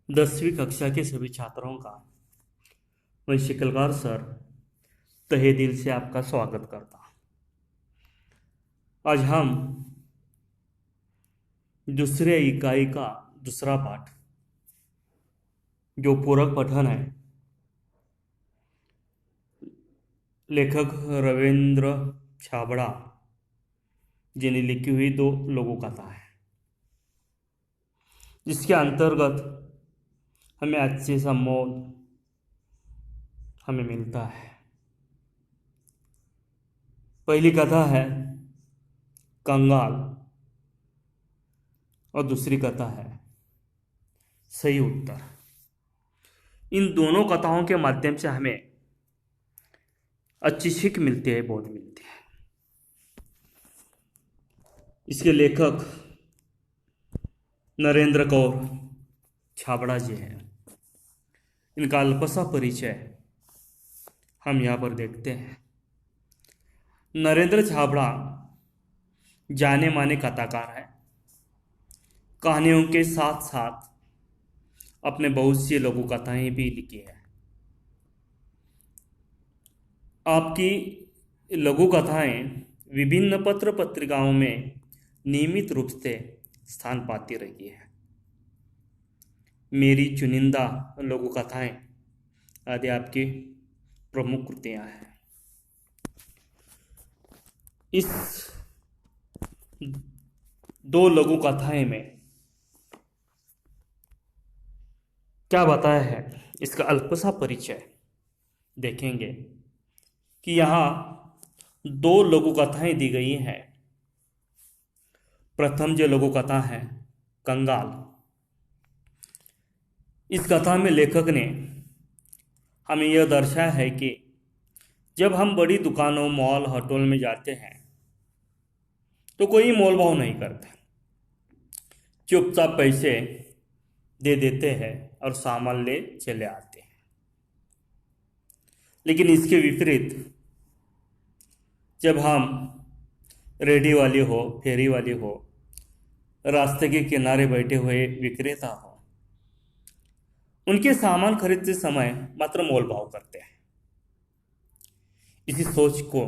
10वीं कक्षा के सभी छात्रों का मैं शिकलकार सर तहे दिल से आपका स्वागत करता हूँ। आज हम दूसरे इकाई का दूसरा पाठ जो पूरक पठन है, लेखक रविंद्र छाबड़ा जी ने लिखी हुई 2 लघु कथा है, जिसके अंतर्गत हमें अच्छे संबोध हमें मिलता है। पहली कथा है कंगाल और दूसरी कथा है सही उत्तर। इन दोनों कथाओं के माध्यम से हमें अच्छी सीख मिलती है, बोध मिलती है। इसके लेखक नरेंद्र कौर छाबड़ा जी हैं। इनका अल्पसा परिचय हम यहाँ पर देखते हैं। नरेंद्र छाबड़ा जाने माने कथाकार है। कहानियों के साथ साथ अपने बहुत सी लघु कथाएं भी लिखी है। आपकी लघु कथाएं विभिन्न पत्र पत्रिकाओं में नियमित रूप से स्थान पाती रही है। मेरी चुनिंदा लघु कथाएं आदि आपकी प्रमुख कृतियां हैं। इस 2 लघु कथाएं में क्या बताया है, इसका अल्पसा परिचय देखेंगे कि यहाँ 2 लघु कथाएं दी गई हैं। प्रथम जो लघु कथा है कंगाल, इस कथा में लेखक ने हमें यह दर्शाया है कि जब हम बड़ी दुकानों, मॉल, होटल में जाते हैं तो कोई मोल भाव नहीं करते, चुपचाप पैसे दे देते हैं और सामान ले चले आते हैं। लेकिन इसके विपरीत जब हम रेडी वाली हो, फेरी वाली हो, रास्ते के किनारे बैठे हुए विक्रेता हो, उनके सामान खरीदते समय मात्र मोल भाव करते हैं। इसी सोच को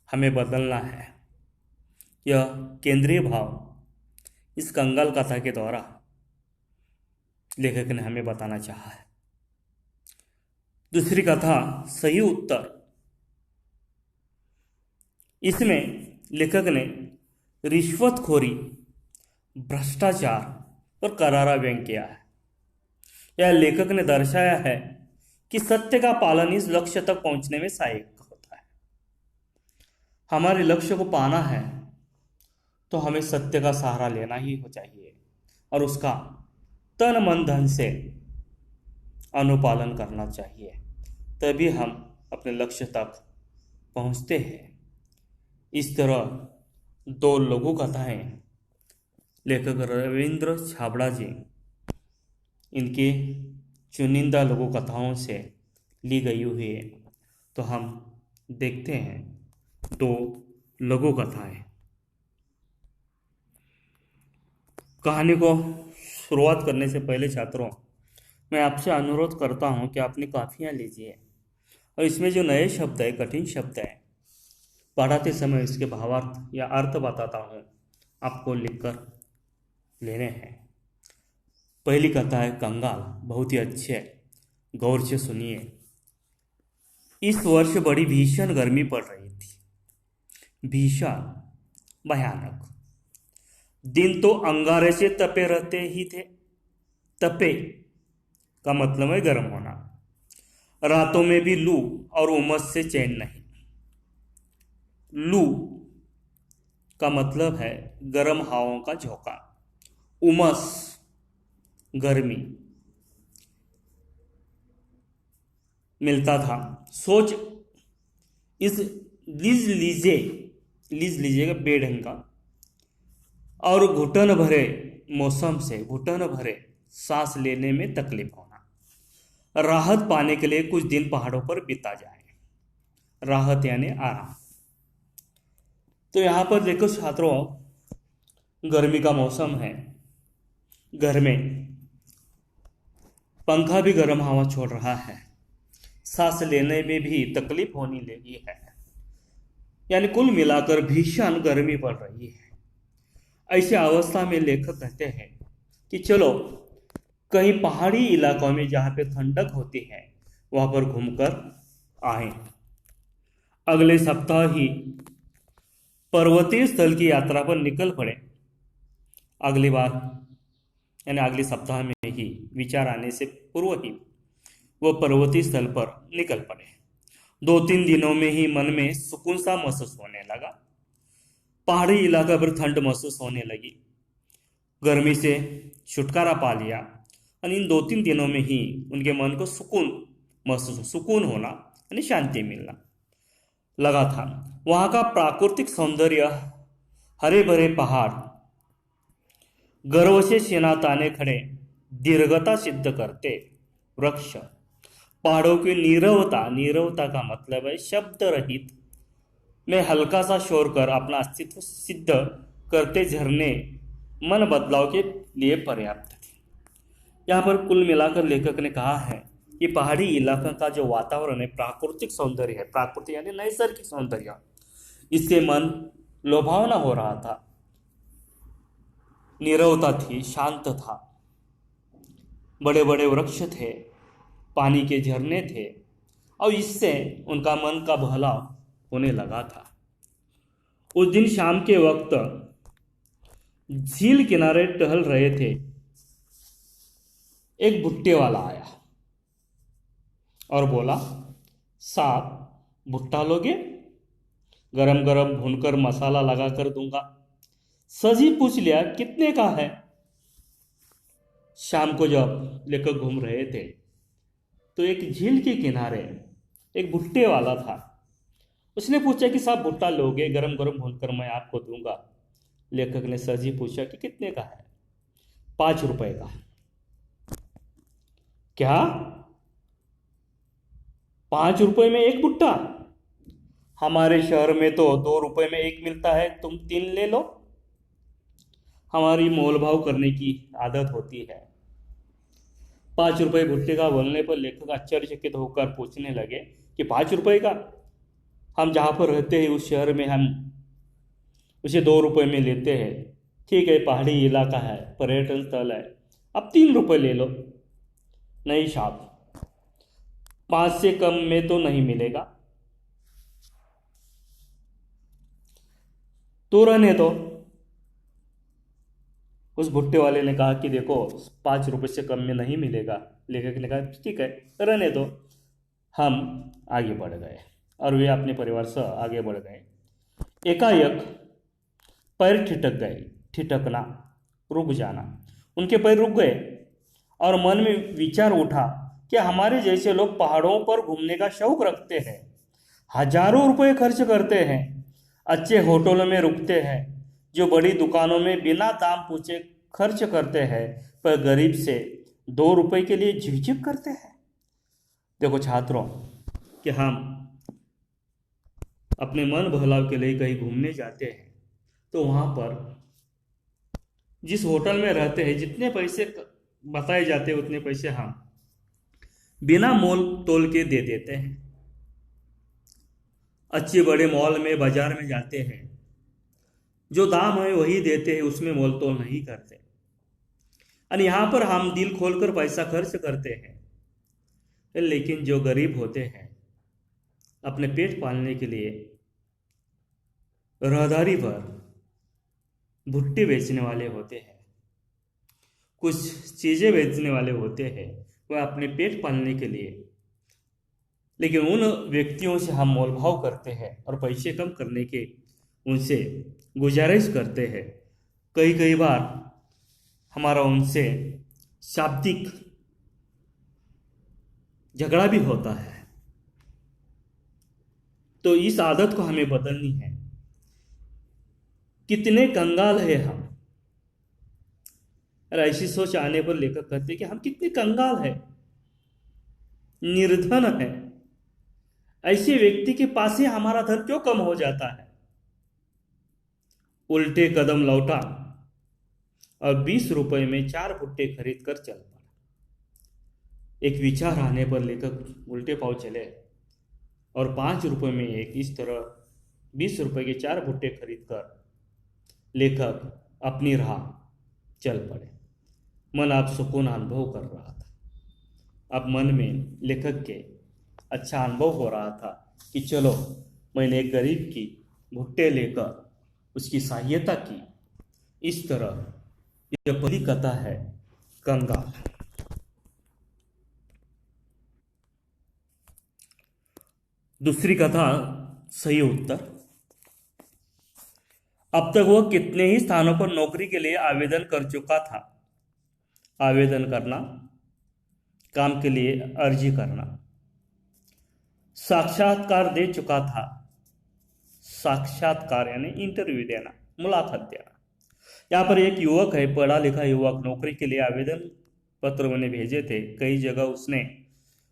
हमें बदलना है। यह केंद्रीय भाव इस कंगाल कथा के द्वारा लेखक ने हमें बताना चाहा है। दूसरी कथा सही उत्तर, इसमें लेखक ने रिश्वतखोरी, भ्रष्टाचार पर करारा व्यंग किया है। यह लेखक ने दर्शाया है कि सत्य का पालन इस लक्ष्य तक पहुंचने में सहायक होता है। हमारे लक्ष्य को पाना है तो हमें सत्य का सहारा लेना ही हो चाहिए और उसका तन मन धन से अनुपालन करना चाहिए, तभी हम अपने लक्ष्य तक पहुंचते हैं। इस तरह 2 लघु कथाएं लेखक रविंद्र छाबड़ा जी इनकी चुनिंदा लघु कथाओं से ली गई हुई है। तो हम देखते हैं 2 लघु कथाएं। कहानी को शुरुआत करने से पहले छात्रों, मैं आपसे अनुरोध करता हूं कि अपनी कॉपियां लीजिए और इसमें जो नए शब्द है, कठिन शब्द है, पढ़ाते समय इसके भावार्थ या अर्थ बताता हूं, आपको लिखकर लेने हैं। पहली कथा है कंगाल। बहुत ही अच्छे, गौर से सुनिए। इस वर्ष बड़ी भीषण गर्मी पड़ रही थी। भीषण, भयानक। दिन तो अंगारे से तपे रहते ही थे। तपे का मतलब है गर्म होना। रातों में भी लू और उमस से चैन नहीं। लू का मतलब है गर्म हवाओं का झोंका, उमस गर्मी मिलता था। सोच इस लीज लीजिएगा बेढंग का और घुटन भरे मौसम से घुटन भरे सांस लेने में तकलीफ होना। राहत पाने के लिए कुछ दिन पहाड़ों पर बिता जाए। राहत यानी आराम। तो यहाँ पर देखो छात्रों, गर्मी का मौसम है। घर में पंखा भी गर्म हवा छोड़ रहा है, सांस लेने में भी तकलीफ होने लगी है। यानी कुल मिलाकर भीषण गर्मी पड़ रही है। ऐसी अवस्था में लेखक कहते हैं कि चलो कहीं पहाड़ी इलाकों में जहाँ पे ठंडक होती है वहाँ पर घूमकर आए। अगले सप्ताह ही पर्वतीय स्थल की यात्रा पर निकल पड़े। अगली बार यानी अगले सप्ताह में ही विचार आने से पूर्व ही वो पर्वतीय स्थल पर निकल पड़े। 2-3 दिनों में ही मन में सुकून सा महसूस होने लगा। पहाड़ी इलाका पर ठंड महसूस होने लगी, गर्मी से छुटकारा पा लिया। और इन 2-3 दिनों में ही उनके मन को सुकून होना यानी शांति मिलना लगा था। वहाँ का प्राकृतिक सौंदर्य, हरे भरे पहाड़, गर्व से सीना ताने खड़े, दीर्घता सिद्ध करते वृक्ष, पहाड़ों की नीरवता का मतलब है शब्द रहित में हल्का सा शोर कर अपना अस्तित्व सिद्ध करते झरने मन बदलाव के लिए पर्याप्त थे। यहाँ पर कुल मिलाकर लेखक ने कहा है कि पहाड़ी इलाका का जो वातावरण है, प्राकृतिक सौंदर्य है, प्राकृतिक यानी नैसर्गिक सौंदर्य, इससे मन लोभावना हो रहा था, नीरवता थी, शांत था, बड़े बड़े वृक्ष थे, पानी के झरने थे और इससे उनका मन का बहलाव होने लगा था। उस दिन शाम के वक्त झील किनारे टहल रहे थे। एक भुट्टे वाला आया और बोला, साहब भुट्टा लोगे? गरम गरम भूनकर मसाला लगा कर दूंगा। सजी पूछ लिया, कितने का है? शाम को जब लेकर घूम रहे थे तो एक झील के किनारे एक भुट्टे वाला था। उसने पूछा कि साहब भुट्टा लोगे? गरम गरम भूनकर मैं आपको दूंगा। लेखक ने सजी पूछा कि कितने का है? 5 रुपए का। क्या 5 रुपए में एक भुट्टा? हमारे शहर में तो 2 रुपए में एक मिलता है, तुम 3 ले लो। हमारी मोलभाव करने की आदत होती है। 5 रुपए भुट्टे का बोलने पर लेखक आश्चर्यचकित होकर पूछने लगे कि 5 रुपए का? हम जहाँ पर रहते हैं उस शहर में हम उसे 2 रुपए में लेते हैं। ठीक है, पहाड़ी इलाका है, पर्यटन स्थल है, अब 3 रुपए ले लो। नहीं साहब, 5 से कम में तो नहीं मिलेगा। तो रहने दो। उस भुट्टे वाले ने कहा कि देखो 5 रुपए से कम में नहीं मिलेगा। लेखक ने कहा ठीक है, रहने दो। हम आगे बढ़ गए और वे अपने परिवार से आगे बढ़ गए। एकाएक पैर ठिठकना, रुक जाना। उनके पैर रुक गए और मन में विचार उठा कि हमारे जैसे लोग पहाड़ों पर घूमने का शौक रखते हैं, हजारों रुपए खर्च करते हैं, अच्छे होटलों में रुकते हैं, जो बड़ी दुकानों में बिना दाम पूछे खर्च करते हैं, पर गरीब से 2 रुपए के लिए झिकझिक करते हैं। देखो छात्रों, कि हम अपने मन बहलाव के लिए कहीं घूमने जाते हैं तो वहाँ पर जिस होटल में रहते हैं, जितने पैसे बताए जाते हैं उतने पैसे हम बिना मोल तोल के दे देते हैं। अच्छे बड़े मॉल में, बाजार में जाते हैं, जो दाम है वही देते हैं, उसमें मोल तोल नहीं करते। और यहाँ पर हम दिल खोलकर पैसा खर्च करते हैं। लेकिन जो गरीब होते हैं, अपने पेट पालने के लिए रहदारी पर भुट्टे बेचने वाले होते हैं, कुछ चीज़ें बेचने वाले होते हैं, वह अपने पेट पालने के लिए, लेकिन उन व्यक्तियों से हम मोलभाव करते हैं और पैसे कम करने के उनसे गुजारिश करते हैं। कई बार हमारा उनसे शाब्दिक झगड़ा भी होता है। तो इस आदत को हमें बदलनी है। कितने कंगाल है हम। और ऐसी सोच आने पर लेखक कहते हैं कि हम कितने कंगाल हैं, निर्धन है। ऐसे व्यक्ति के पास ही हमारा धन क्यों कम हो जाता है। उल्टे कदम लौटा और 20 रुपए में 4 भुट्टे खरीद कर चल पड़ा। एक विचार आने पर लेखक उल्टे पाँव चले और 5 रुपए में एक इस तरह 20 रुपए के 4 भुट्टे खरीद कर लेखक अपनी राह चल पड़े। मन आप सुकून अनुभव कर रहा था। अब मन में लेखक के अच्छा अनुभव हो रहा था कि चलो मैंने एक गरीब की भुट्टे लेकर उसकी सहायता की। इस तरह यह पहली कथा है कंगाल। दूसरी कथा सही उत्तर। अब तक वह कितने ही स्थानों पर नौकरी के लिए आवेदन कर चुका था। आवेदन करना, काम के लिए अर्जी करना, साक्षात्कार दे चुका था। साक्षात्कार यानी इंटरव्यू देना, मुलाकात देना। यहाँ पर एक युवक है, पढ़ा लिखा युवक, नौकरी के लिए आवेदन पत्र मैंने भेजे थे। कई जगह उसने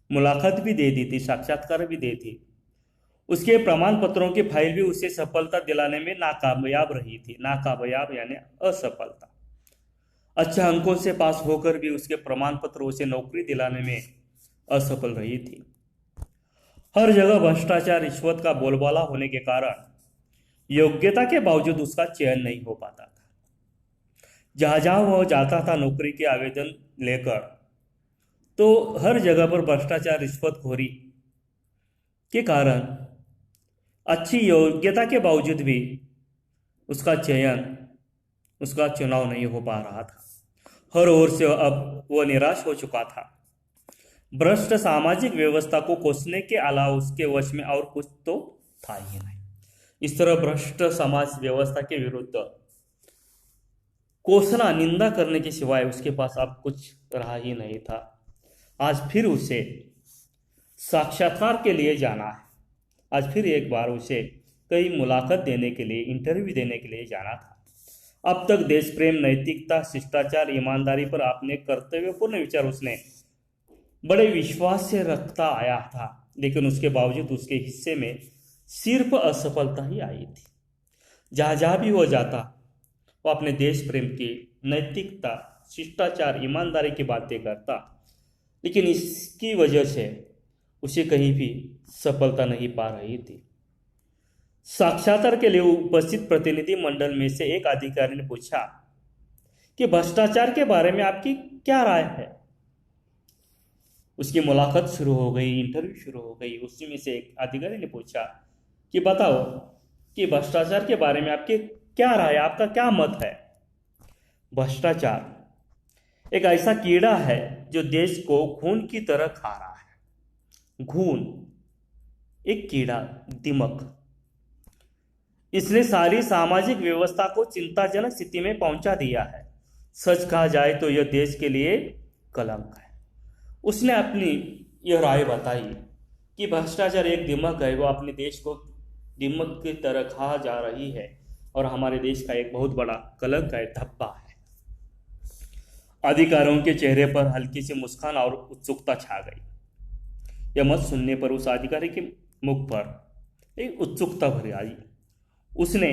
मुलाकात भी दे दी थी, साक्षात्कार भी दी थी। उसके प्रमाण पत्रों की फाइल भी उसे सफलता दिलाने में नाकामयाब रही थी। नाकामयाब यानी असफलता। अच्छा अंकों से पास होकर भी उसके प्रमाण पत्र उसे नौकरी दिलाने में असफल रही थी। हर जगह भ्रष्टाचार, रिश्वत का बोलबाला होने के कारण योग्यता के बावजूद उसका चयन नहीं हो पाता था। जहां जहां वह जाता था नौकरी के आवेदन लेकर, तो हर जगह पर भ्रष्टाचार, रिश्वतखोरी के कारण अच्छी योग्यता के बावजूद भी उसका चयन, उसका चुनाव नहीं हो पा रहा था। हर ओर से अब वह निराश हो चुका था। भ्रष्ट सामाजिक व्यवस्था को कोसने के अलावा उसके वश में और कुछ तो था ही नहीं। इस तरह भ्रष्ट समाज व्यवस्था के विरुद्ध कोसना, निंदा करने के सिवाय उसके पास अब कुछ रहा ही नहीं था। आज फिर उसे साक्षात्कार के लिए जाना है। आज फिर एक बार उसे कई मुलाकात देने के लिए, इंटरव्यू देने के लिए जाना था। अब तक देश प्रेम, नैतिकता, शिष्टाचार, ईमानदारी पर अपने कर्तव्यपूर्ण विचार उसने बड़े विश्वास से रखता आया था, लेकिन उसके बावजूद उसके हिस्से में सिर्फ असफलता ही आई थी। जहां जहां भी वो जाता, वो अपने देश प्रेम की, नैतिकता, शिष्टाचार, ईमानदारी की बातें करता, लेकिन इसकी वजह से उसे कहीं भी सफलता नहीं पा रही थी। साक्षात्कार के लिए उपस्थित प्रतिनिधि मंडल में से एक अधिकारी ने पूछा कि भ्रष्टाचार के बारे में आपकी क्या राय है। उसकी मुलाकात शुरू हो गई, इंटरव्यू शुरू हो गई। उसी में से एक अधिकारी ने पूछा कि बताओ कि भ्रष्टाचार के बारे में आपकी क्या राय है, आपका क्या मत है। भ्रष्टाचार एक ऐसा कीड़ा है जो देश को खून की तरह खा रहा है। खून एक कीड़ा, दिमक, इसने सारी सामाजिक व्यवस्था को चिंताजनक स्थिति में पहुंचा दिया है। सच कहा जाए तो यह देश के लिए कलंक है। उसने अपनी यह राय बताई कि भ्रष्टाचार एक दिमक है, वो अपने देश को दिमक की तरह खा जा रही है और हमारे देश का एक बहुत बड़ा कलंक है, धब्बा है। अधिकारियों के चेहरे पर हल्की सी मुस्कान और उत्सुकता छा गई। यह मत सुनने पर उस अधिकारी के मुख पर एक उत्सुकता भरी आई। उसने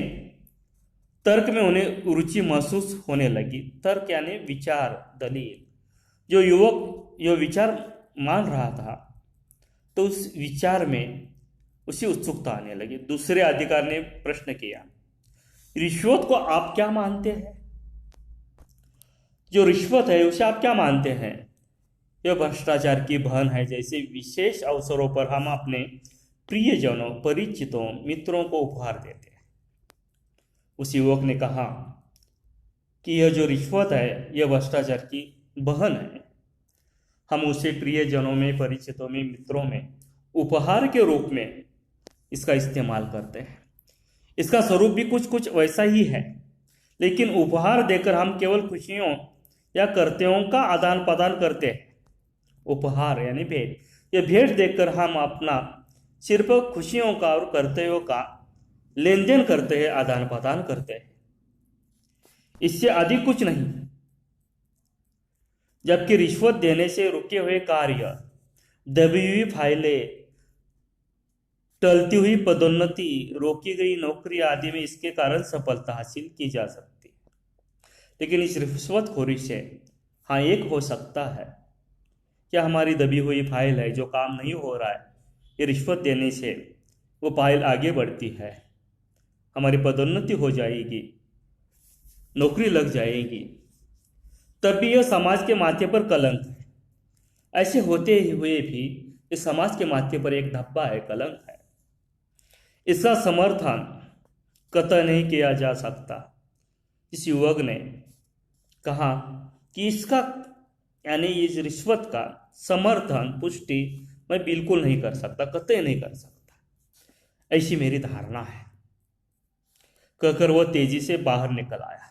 तर्क में उन्हें रुचि महसूस होने लगी। तर्क यानी विचार, दलील। जो युवक यह विचार मान रहा था, तो उस विचार में उसे उत्सुकता आने लगी। दूसरे अधिकारी ने प्रश्न किया, रिश्वत को आप क्या मानते हैं? जो रिश्वत है उसे आप क्या मानते हैं? यह भ्रष्टाचार की बहन है। जैसे विशेष अवसरों पर हम अपने प्रियजनों, परिचितों, मित्रों को उपहार देते हैं। उस युवक ने कहा कि यह जो रिश्वत है यह भ्रष्टाचार की बहन है। हम उसे प्रियजनों में, परिचितों में, मित्रों में उपहार के रूप में इसका इस्तेमाल करते हैं। इसका स्वरूप भी कुछ कुछ वैसा ही है, लेकिन उपहार देकर हम केवल खुशियों या कर्तव्यों का आदान प्रदान करते हैं। उपहार यानी भेंट। यह भेंट देकर हम अपना सिर्फ खुशियों का और कर्तव्यों का लेन देन करते हैं, आदान प्रदान करते हैं, इससे अधिक कुछ नहीं। जबकि रिश्वत देने से रुके हुए कार्य, दबी हुई फाइलें, टलती हुई पदोन्नति, रोकी गई नौकरी आदि में इसके कारण सफलता हासिल की जा सकती है। लेकिन इस रिश्वतखोरी से हाँ एक हो सकता है क्या हमारी दबी हुई फाइल है जो काम नहीं हो रहा है, ये रिश्वत देने से वो फाइल आगे बढ़ती है, हमारी पदोन्नति हो जाएगी, नौकरी लग जाएगी, तब भी यह समाज के माथे पर कलंक है। ऐसे होते हुए भी इस समाज के माथे पर एक धब्बा है, कलंक है। इसका समर्थन कतई नहीं किया जा सकता। इस युवक ने कहा कि इसका यानी इस रिश्वत का समर्थन पुष्टि मैं बिल्कुल नहीं कर सकता, कतई नहीं कर सकता, ऐसी मेरी धारणा है। कहकर वह तेजी से बाहर निकल आया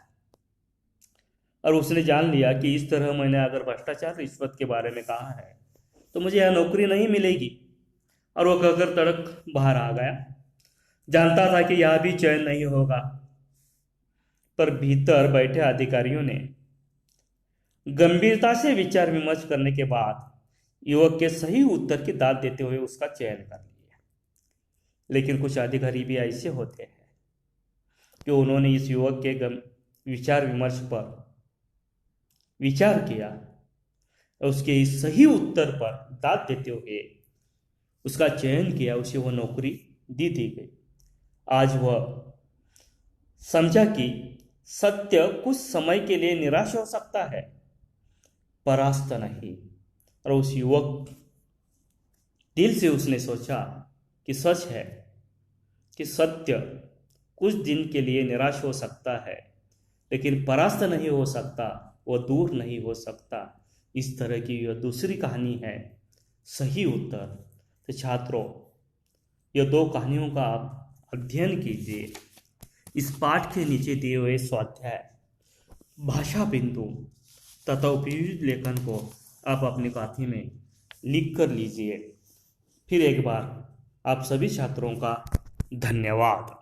और उसने जान लिया कि इस तरह मैंने अगर भ्रष्टाचार रिश्वत के बारे में कहा है तो मुझे यह नौकरी नहीं मिलेगी, और वह कहकर तड़क बाहर आ गया। जानता था कि यह भी चयन नहीं होगा, पर भीतर बैठे अधिकारियों ने गंभीरता से विचार विमर्श करने के बाद युवक के सही उत्तर की दाद देते हुए उसका चयन कर लिया। लेकिन कुछ अधिकारी भी ऐसे होते हैं कि उन्होंने इस युवक के विचार विमर्श पर विचार किया और उसके इस सही उत्तर पर दाद देते हुए उसका चयन किया, उसे वह नौकरी दी गई। आज वह समझा कि सत्य कुछ समय के लिए निराश हो सकता है, परास्त नहीं। और उस युवक दिल से उसने सोचा कि सच है कि सत्य कुछ दिन के लिए निराश हो सकता है, लेकिन परास्त नहीं हो सकता, वह दूर नहीं हो सकता। इस तरह की यह दूसरी कहानी है, सही उत्तर। तो छात्रों, यह दो कहानियों का आप अध्ययन कीजिए। इस पाठ के नीचे दिए हुए स्वाध्याय, भाषा बिंदु तथा उपयुक्त लेखन को आप अपनी कॉपी में लिख कर लीजिए। फिर एक बार आप सभी छात्रों का धन्यवाद।